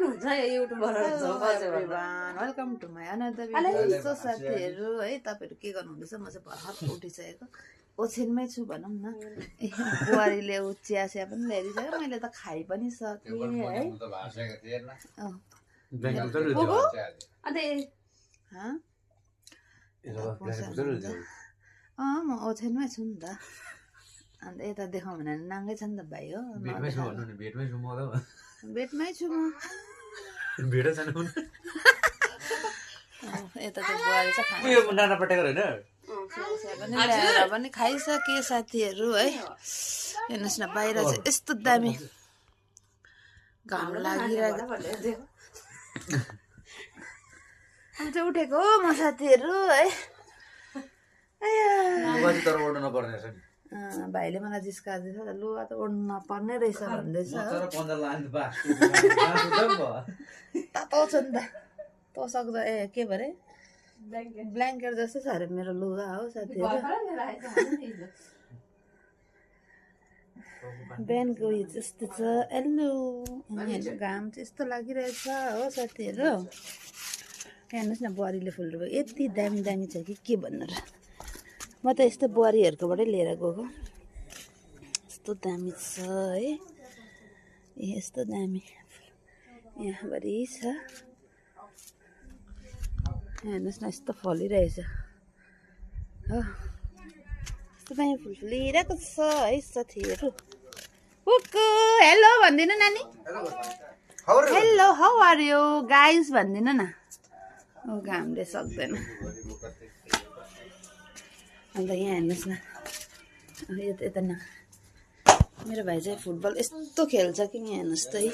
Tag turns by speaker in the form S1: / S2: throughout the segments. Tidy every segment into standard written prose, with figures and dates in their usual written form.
S1: हुन्छ युट्युबरहरु
S2: welcome to my another video. So साथीहरु है तपाईहरु के गर्नुहुँदैछ? म चाहिँ भर्खर उठिसकेको ओछेनमै छु भनौँ न। बुहारीले चिया चिया पनि ल्याइदिसक्यो, मैले त खाइ पनि सकेँ है। म ओछेनमै छु नि त। अन्त यता देखाउँ भने नाङ्गै छ नि त भाइ हो। बेडमै छु म। यता चाहिँ बुहारी चाहिँ खाना पनि खाइसके साथीहरू है। हेर्नुहोस् न बाहिर चाहिँ यस्तो दामी घाम लागिरहेको। आज उठेको म साथीहरू है। भाइले मलाई जिस्काउँदैछ लुगा त ओढ्नु नपर्ने रहेछ भन्दैछ। तातो छ नि त तो सक्छ। ए के भरे ब्ल्याङ्केट जस्तो छ अरे मेरो लुगा हो साथीहरू। बिहानको उयो यस्तो छ एल्लो घाम चाहिँ यस्तो लागिरहेछ हो साथीहरू। हेर्नुहोस् न बुहारीले फुल रोपेको यति दामी दामी छ कि के भन्नु र। म त यस्तो बुहारीहरूकोबाटै लिएर गएको। यस्तो दामी छ है। यस्तो दामी यहाँभरि छ। हेर्नुहोस् न यस्तो फलिरहेछ हो। यस्तो दामी फुल फुलिरहेको छ है साथीहरू। कुकु हेलो भनिदिनु नानी। Hello how are you guys भनिदिनु न। घामले सक्दैन। अन्त यहाँ हेर्नुहोस् न यता न मेरो भाइ चाहिँ फुटबल यस्तो खेल्छ कि यहाँ हेर्नुहोस् त है।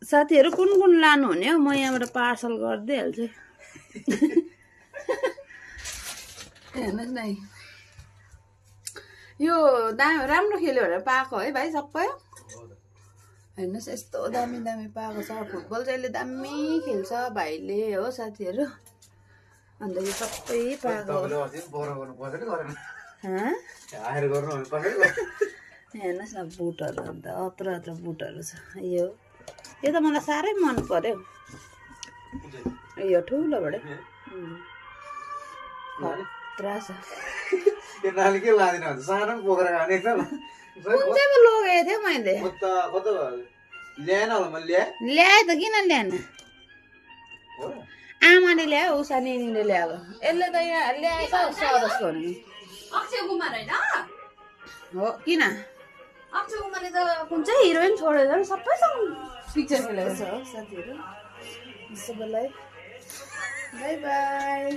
S2: साथीहरू कुन कुन लानुहुने हो? म यहाँबाट पार्सल गरिदिइहाल्छु। हेर्नुहोस् न यो राम्रो खेल्यो भनेर पाएको है भाइ सबै। हेर्नुहोस् यस्तो दामी दामी पाएको छ। फुटबल चाहिँ अहिले दामी खेल्छ भाइले हो साथीहरू। अन्त यो सबै पाएको। हेर्नुहोस् न बुटहरू अन्त अत्र अत्र बुटहरू छ। यो त मलाई साह्रै मन पर्यो। यो ठुलोबाट खतरा छ। लगेको थियो मैले। ल्याए त किन ल्याएन? आमाले ल्यायो उषा निनीले ल्याएको। यसले त यहाँ ल्याएछ सरसको हो किन? अक्षय कुमारले त कुन चाहिँ हिरोइन छोडेर सबैसँग पिक्चर खेलेको छ हो साथीहरू। By by.